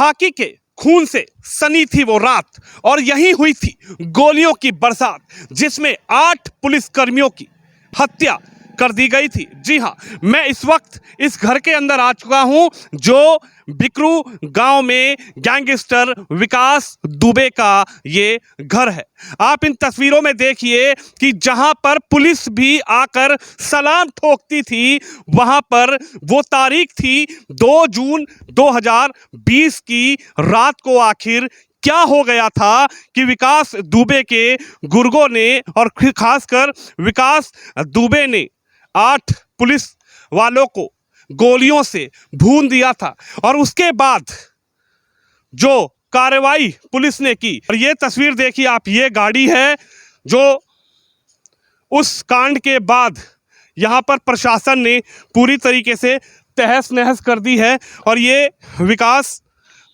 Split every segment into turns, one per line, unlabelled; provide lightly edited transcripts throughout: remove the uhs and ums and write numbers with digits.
खाकी के खून से सनी थी वो रात और यही हुई थी गोलियों की बरसात जिसमें 8 पुलिसकर्मियों की हत्या कर दी गई थी। जी हां, मैं इस वक्त इस घर के अंदर आ चुका हूं जो बिकरू गांव में गैंगस्टर विकास दुबे का ये घर है। आप इन तस्वीरों में देखिए कि जहां पर पुलिस भी आकर सलाम ठोकती थी, वहां पर वो तारीख थी 2 जून 2020 की रात को। आखिर क्या हो गया था कि विकास दुबे के गुर्गों ने और खासकर विकास दुबे ने 8 पुलिस वालों को गोलियों से भून दिया था और उसके बाद जो कार्रवाई पुलिस ने की। और ये तस्वीर देखिए आप, ये गाड़ी है जो उस कांड के बाद यहाँ पर प्रशासन ने पूरी तरीके से तहस नहस कर दी है। और ये विकास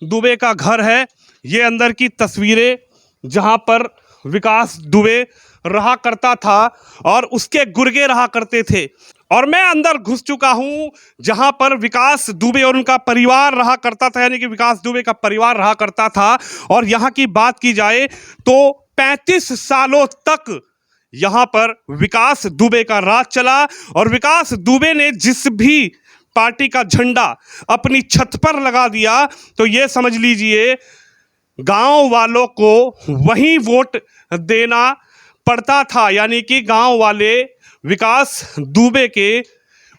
दुबे का घर है, ये अंदर की तस्वीरें जहाँ पर विकास दुबे रहा करता था और उसके गुर्गे रहा करते थे। और मैं अंदर घुस चुका हूं जहां पर विकास दुबे और उनका परिवार रहा करता था, यानी कि विकास दुबे का परिवार रहा करता था। और यहां की बात की जाए तो 35 सालों तक यहां पर विकास दुबे का राज चला और विकास दुबे ने जिस भी पार्टी का झंडा अपनी छत पर लगा दिया तो ये समझ लीजिए गांव वालों को वही वोट देना पड़ता था, यानी कि गांव वाले विकास दुबे के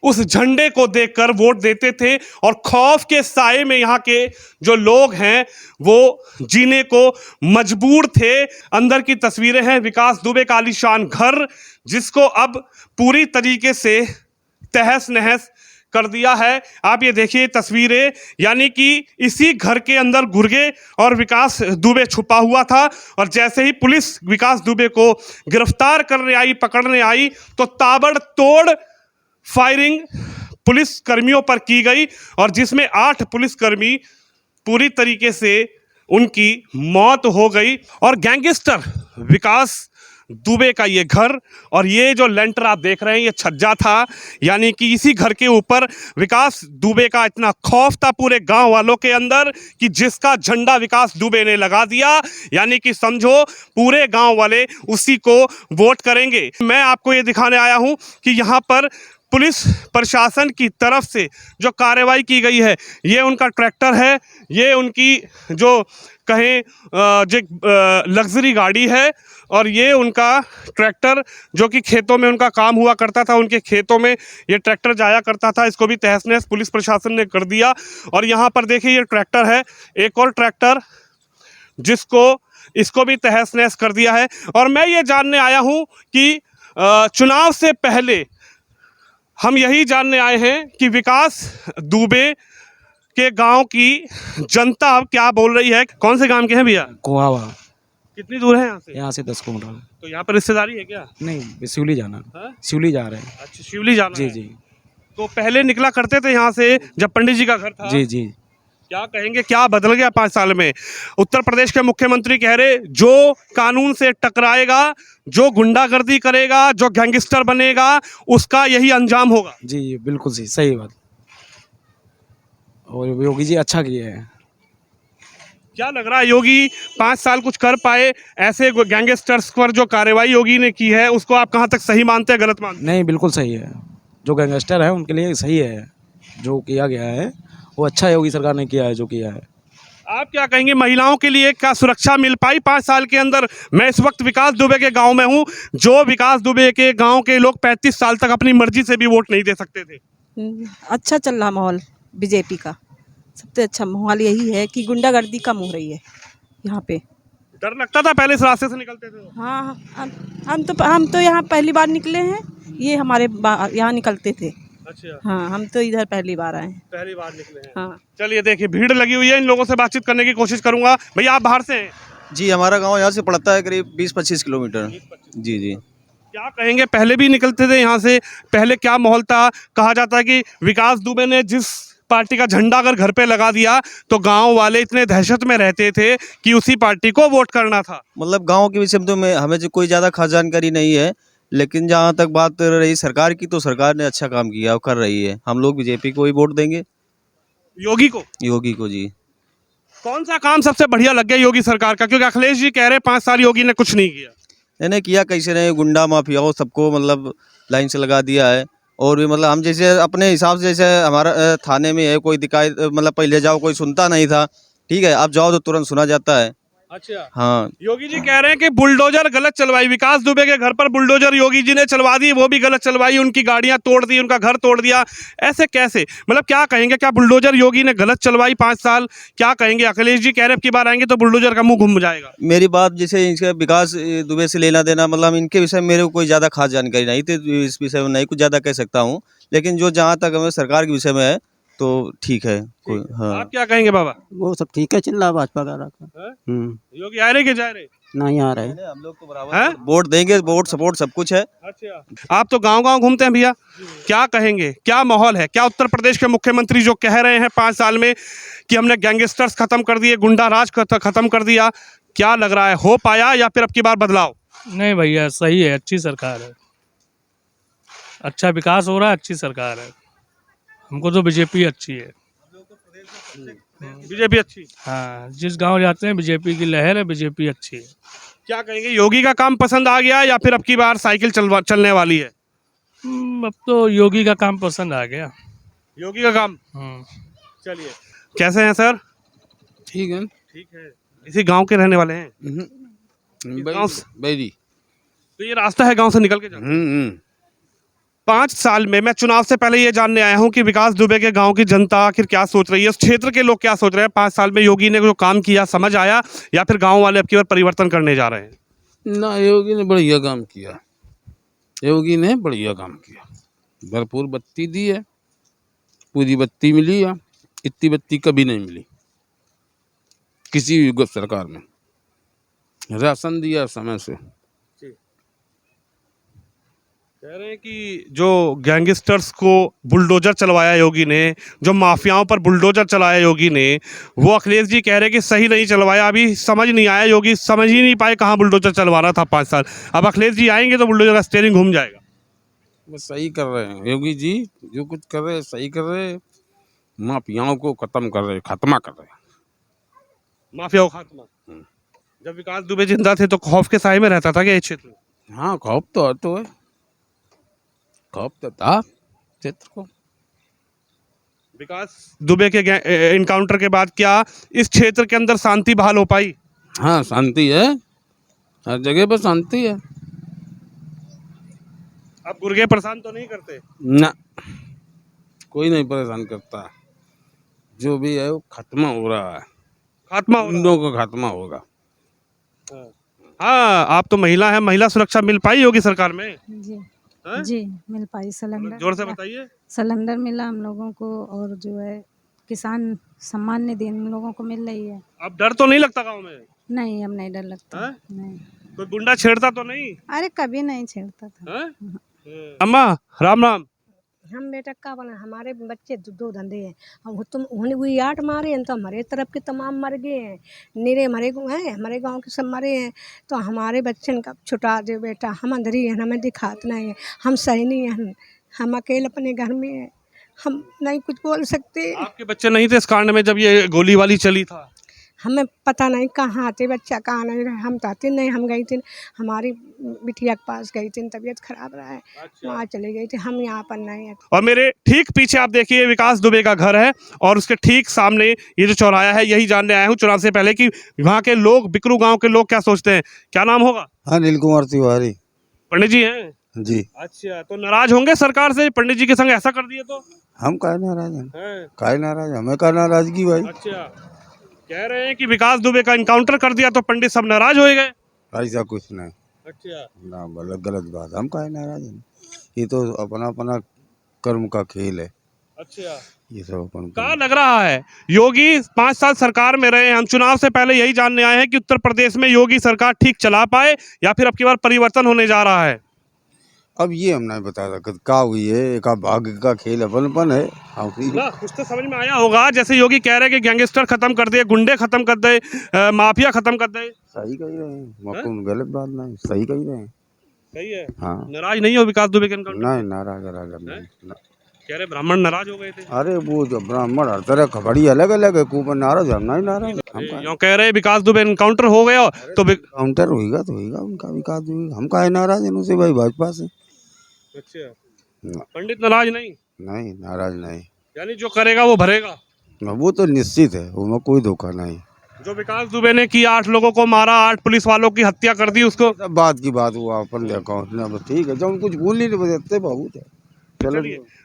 उस झंडे को देखकर वोट देते थे। और खौफ के साए में यहाँ के जो लोग हैं वो जीने को मजबूर थे। अंदर की तस्वीरें हैं विकास दुबे का आलीशान घर, जिसको अब पूरी तरीके से तहस नहस कर दिया है। आप ये देखिए तस्वीरें, यानी कि इसी घर के अंदर गुर्गे और विकास दुबे छुपा हुआ था। और जैसे ही पुलिस विकास दुबे को गिरफ्तार करने आई, पकड़ने आई, तो ताबड़तोड़ फायरिंग पुलिस कर्मियों पर की गई और जिसमें 8 पुलिसकर्मी पूरी तरीके से उनकी मौत हो गई। और गैंगस्टर विकास दुबे का ये घर और ये जो लेंटर आप देख रहे हैं ये छज्जा था, यानी कि इसी घर के ऊपर विकास दुबे का इतना खौफ था पूरे गांव वालों के अंदर कि जिसका झंडा विकास दुबे ने लगा दिया, यानी कि समझो पूरे गांव वाले उसी को वोट करेंगे। मैं आपको ये दिखाने आया हूं कि यहाँ पर पुलिस प्रशासन की तरफ से जो कार्रवाई की गई है, ये उनका ट्रैक्टर है, ये उनकी जो कहें जो लग्जरी गाड़ी है और ये उनका ट्रैक्टर जो कि खेतों में उनका काम हुआ करता था, उनके खेतों में ये ट्रैक्टर जाया करता था, इसको भी तहस नहस पुलिस प्रशासन ने कर दिया। और यहाँ पर देखिए ये ट्रैक्टर है, एक और ट्रैक्टर इसको भी तहस नहस कर दिया है। और मैं ये जानने आया हूँ कि चुनाव से पहले हम यही जानने आए हैं कि विकास दुबे के गांव की जनता अब क्या बोल रही है। कौन से गांव के हैं भैया?
कोहावा।
कितनी दूर है यहाँ से?
यहाँ से 10 किलोमीटर।
तो यहाँ पर रिश्तेदारी है क्या?
नहीं, शिवली जाना।
हाँ?
शिवली जा रहे हैं।
अच्छा, शिवली जाना
जी
है।
जी
तो पहले निकला करते थे यहाँ से जब पंडित जी का घर था?
जी जी।
क्या कहेंगे, क्या बदल गया 5 साल में? उत्तर प्रदेश के मुख्यमंत्री कह रहे जो कानून से टकराएगा, जो गुंडागर्दी करेगा, जो गैंगस्टर बनेगा, उसका यही अंजाम होगा।
जी बिल्कुल सही बात। और योगी जी अच्छा किए हैं।
क्या लग रहा है योगी 5 साल कुछ कर पाए? ऐसे गैंगस्टर्स पर जो कार्रवाई योगी ने की है उसको आप कहाँ तक सही मानते हैं, गलत मानते हैं?
नहीं, बिल्कुल सही है। जो गैंगस्टर है उनके लिए सही है, जो किया गया है वो अच्छा है। योगी सरकार ने किया है जो किया है।
आप क्या कहेंगे, महिलाओं के लिए क्या सुरक्षा मिल पाई 5 साल के अंदर? मैं इस वक्त विकास दुबे के गांव में हूं, जो विकास दुबे के गांव के लोग 35 साल तक अपनी मर्जी से भी वोट नहीं दे सकते थे।
अच्छा चल रहा माहौल बीजेपी का। सबसे अच्छा माहौल यही है कि गुंडागर्दी कम हो रही है यहाँ पे।
डर लगता था पहले इस रास्ते से निकलते थे?
हाँ, हम तो यहाँ पहली बार निकले हैं, ये हमारे यहाँ निकलते थे।
अच्छा।
हाँ, हम तो इधर पहली बार आए हैं।
पहली बार निकले हैं।
हाँ।
चलिए देखिए भीड़ लगी हुई है, इन लोगों से बातचीत करने की कोशिश करूंगा। भैया आप बाहर से हैं?
जी, हमारा गांव यहाँ से पड़ता है करीब 20-25 किलोमीटर। जी जी।
क्या कहेंगे, पहले भी निकलते थे यहाँ से? पहले क्या माहौल था? कहा जाता है कि विकास दुबे ने जिस पार्टी का झंडा अगर घर पे लगा दिया तो गांव वाले इतने दहशत में रहते थे कि उसी पार्टी को वोट करना था।
मतलब गांव के विषय में तो हमें जो कोई ज़्यादा खास जानकारी नहीं है, लेकिन जहाँ तक बात रही सरकार की, तो सरकार ने अच्छा काम किया और कर रही है। हम लोग बीजेपी को ही वोट देंगे।
योगी को?
योगी को जी।
कौन सा काम सबसे बढ़िया लग गया योगी सरकार का? क्योंकि अखिलेश जी कह रहे हैं 5 साल योगी ने कुछ नहीं किया।
मैंने किया कैसे नहीं, गुंडा माफियाओं सबको मतलब लाइन से लगा दिया है। और भी मतलब हम जैसे अपने हिसाब से, जैसे हमारा थाने में है कोई दिखाई, मतलब पहले जाओ कोई सुनता नहीं था, ठीक है, अब जाओ तो तुरंत सुना जाता है।
अच्छा,
हाँ,
योगी जी कह रहे हैं कि बुलडोजर गलत चलवाई, विकास दुबे के घर पर बुलडोजर योगी जी ने चलवा दी, वो भी गलत चलवाई, उनकी गाड़ियां तोड़ दी, उनका घर तोड़ दिया। ऐसे कैसे? मतलब क्या कहेंगे, क्या बुलडोजर योगी ने गलत चलवाई 5 साल? क्या कहेंगे? अखिलेश जी कह रहे हैं अब की बार आएंगे तो बुलडोजर का मुंह घूम जाएगा।
मेरी बात जैसे इनके विकास दुबे से लेना देना, मतलब इनके विषय में मेरे को कोई ज़्यादा खास जानकारी नहीं थी, तो इस विषय में नहीं कुछ ज़्यादा कह सकता हूँ। लेकिन जो जहाँ तक हमें सरकार के विषय में है तो ठीक है। कोई हाँ,
आप क्या कहेंगे बाबा?
वो सब ठीक है, चल रहा है भाजपा का
हैं?
हम्म,
योगी आ रहे कि जा रहे?
नहीं आ रहे।
हम लोग तो
हैं?
बराबर वोट देंगे, वोट सपोर्ट सब कुछ है।
अच्छा, आप तो गांव-गांव घूमते हैं भैया, क्या कहेंगे, क्या माहौल है? क्या उत्तर प्रदेश के मुख्यमंत्री जो कह रहे हैं 5 साल में कि हमने गैंगस्टर्स खत्म कर दिए, गुंडा राज खत्म कर दिया, क्या लग रहा है, हो पाया या फिर अब की बार बदलाव?
नहीं भैया, सही है, अच्छी सरकार है, अच्छा विकास हो रहा है, अच्छी सरकार है। हमको तो बीजेपी अच्छी है।
बीजेपी अच्छी।
हाँ, जिस गांव जाते हैं बीजेपी की लहर है, बीजेपी अच्छी है।
क्या कहेंगे, योगी का काम पसंद आ गया या फिर अब की बार साइकिल चलने वाली है?
अब तो योगी का काम पसंद आ गया।
योगी का काम।
हम्म।
चलिए, कैसे हैं सर?
ठीक है।
ठीक है। इसी गांव के रहने वाले हैं? गांव से?
बैरी।
तो ये रास्ता है गांव से निकल के जाना? 5 साल में मैं चुनाव से पहले ये जानने आया हूं कि विकास दुबे के गांव की जनता आखिर क्या सोच रही है, उस क्षेत्र के लोग क्या सोच रहे हैं। 5 साल में योगी ने जो काम किया समझ आया या फिर गांव वाले अब की बार परिवर्तन करने जा रहे हैं?
ना, योगी ने बढ़िया काम किया, योगी ने बढ़िया काम किया, भरपूर बत्ती दी है, पूरी बत्ती मिली है, इतनी बत्ती कभी नहीं मिली किसी भी सरकार में। राशन दिया समय से।
कह रहे हैं कि जो गैंगस्टर्स को बुलडोजर चलवाया योगी ने, जो माफियाओं पर बुलडोजर चलाया योगी ने, वो अखिलेश जी कह रहे हैं कि सही नहीं चलवाया। अभी समझ नहीं आया, योगी समझ ही नहीं पाए कहाँ बुलडोजर चलवाना था 5 साल। अब अखिलेश जी आएंगे तो बुलडोजर का स्टीयरिंग घूम जाएगा।
वो सही कर रहे हैं योगी जी, जो कुछ कर रहे हैं सही कर रहे हैं, माफियाओं को खत्म कर रहे हैं, खात्मा कर रहे हैं।
माफिया का खात्मा। जब विकास दुबे जिंदा थे तो खौफ के साए में रहता था क्या ये क्षेत्र?
हाँ, खौफ तो है, खौफ तो था क्षेत्र को।
विकास दुबे के इनकाउंटर के बाद क्या इस क्षेत्र के अंदर शांति बहाल हो पाई?
हाँ, शांति है, हर जगह पर शांति है।
अब गुर्गे परेशान तो नहीं करते?
ना, कोई नहीं परेशान करता, जो भी है वो खत्म हो रहा है,
खात्मा हो रहा
गुंडों का खात्मा होगा।
है। हाँ, आप तो महिला हैं, महिला सुरक्षा मिल पाई योगी सरकार में?
जी
हैं?
जी मिल पाई सिलेंडर
जोर से
मिला।
बताइए।
सिलेंडर मिला हम लोगों को, और जो है किसान सम्मान निधि हम लोगों को मिल रही है।
अब डर तो नहीं लगता गांव में?
नहीं, अब नहीं डर लगता।
हैं?
नहीं,
कोई गुंडा छेड़ता तो नहीं?
अरे कभी नहीं छेड़ता था।
हैं? अम्मा राम राम।
हम बेटा का बना, हमारे बच्चे दो धंधे हैं, हम तुम उन्हें वही 8 मारे हैं तो हमारे तरफ के तमाम मर गए हैं, निरे मरे हैं, हमारे गांव के सब मरे हैं। तो हमारे बच्चन का छुटा दे बेटा, हम अंदर ही हैं, हमें दिखात नहीं है, हम सही नहीं हैं, हम अकेले अपने घर में हैं, हम नहीं कुछ बोल सकते।
आपके बच्चे नहीं थे इस कांड में जब ये गोली वाली चली था?
हमें पता नहीं कहाँ आते बच्चा, कहाँ नहीं रहे, हम चाहते नहीं, हम गई थी हमारी बिटिया के पास गई थी, तबीयत खराब रहा है, वहाँ चली गई थी, हम यहाँ पर नहीं है।
और मेरे ठीक पीछे आप देखिए विकास दुबे का घर है और उसके ठीक सामने ये जो चौराहा है, यही जानने आया हूँ चुनाव से पहले कि वहाँ के लोग, बिकरू गांव के लोग क्या सोचते हैं। क्या नाम होगा?
अनिल कुमार तिवारी।
पंडित जी हैं?
जी।
अच्छा, तो नाराज होंगे सरकार से, पंडित जी के संग ऐसा कर दिए तो?
हम काहे नाराज हैं?
हैं?
काहे नाराज, हमें का नाराजगी भाई?
अच्छा, कह रहे हैं कि विकास दुबे का इनकाउंटर कर दिया तो पंडित सब नाराज हो गए।
ऐसा कुछ नहीं।
अच्छा,
ना गलत बात, हम काहे नाराज हैं? ये तो अपना अपना कर्म का खेल है।
अच्छा,
ये सब अपन
क्या लग रहा है योगी 5 साल सरकार में रहे हैं, हम चुनाव से पहले यही जानने आए हैं कि उत्तर प्रदेश में योगी सरकार ठीक चला पाए या फिर अब की बार परिवर्तन होने जा रहा है?
अब ये हम नहीं बता सकते क्या हुई है, एक भाग्य का खेल अपन है।
ना कुछ तो समझ में आया होगा, जैसे योगी कह रहे हैं कि गैंगस्टर खत्म कर दे, गुंडे खत्म कर दे, माफिया खत्म कर दे।
सही कही रहे हैं, मकुन गलत बात नहीं, सही कही रहे हैं।
सही है।
हाँ,
नाराज नहीं हो विकास दुबे के इनकाउंटर?
नहीं नाराज नाराज नहीं।
कह रहे ब्राह्मण नाराज हो गए थे।
अरे वो जो ब्राह्मण हर तरह खबड़ी अलग अलग है, ऊपर नाराज हम नहीं नाराज हम का
यूं कह रहे विकास दुबे एनकाउंटर हो गया तो
काउंटर होएगा तो होएगा उनका विकास होएगा, हम का है नाराज इनसे भाई भाजपा से।
अच्छा, पंडित नाराज नहीं,
नहीं नाराज नहीं,
यानी जो करेगा वो भरेगा।
वो तो निश्चित है, उसमें कोई धोखा नहीं।
जो विकास दुबे ने की 8 लोगों को मारा, 8 पुलिस वालों की हत्या कर दी, उसको
सब बात की बात हुआ अपन देखा ठीक है, जब कुछ भूल नहीं बजते बहुत है। चलो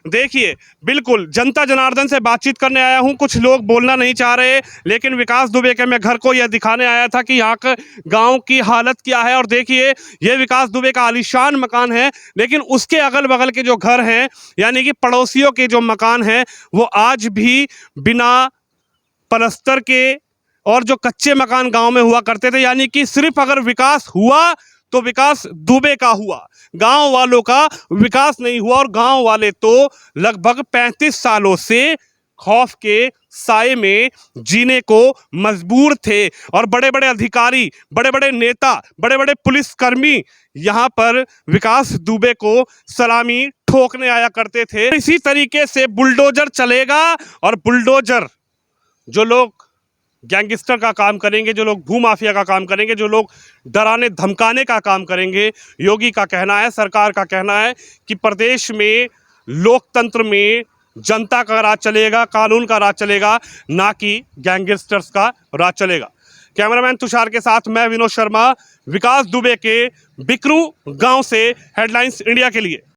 देखिए, बिल्कुल जनता जनार्दन से बातचीत करने आया हूं। कुछ लोग बोलना नहीं चाह रहे, लेकिन विकास दुबे के मैं घर को यह दिखाने आया था कि यहाँ का गांव की हालत क्या है। और देखिए, ये विकास दुबे का आलीशान मकान है, लेकिन उसके अगल बगल के जो घर हैं, यानी कि पड़ोसियों के जो मकान हैं, वो आज भी बिना पलस्तर के और जो कच्चे मकान गांव में हुआ करते थे, यानी कि सिर्फ अगर विकास हुआ तो विकास दुबे का हुआ, गांव वालों का विकास नहीं हुआ। और गांव वाले तो लगभग 35 सालों से खौफ के साए में जीने को मजबूर थे। और बड़े बड़े अधिकारी, बड़े बड़े नेता, बड़े बड़े पुलिसकर्मी यहां पर विकास दुबे को सलामी ठोकने आया करते थे। इसी तरीके से बुलडोजर चलेगा, और बुलडोजर जो लोग गैंगस्टर का काम करेंगे, जो लोग भूमाफिया का काम करेंगे, जो लोग डराने धमकाने का काम करेंगे, योगी का कहना है, सरकार का कहना है कि प्रदेश में लोकतंत्र में जनता का राज चलेगा, कानून का राज चलेगा, ना कि गैंगस्टर्स का राज चलेगा। कैमरामैन तुषार के साथ मैं विनोद शर्मा, विकास दुबे के बिकरू गांव से हेडलाइंस इंडिया के लिए।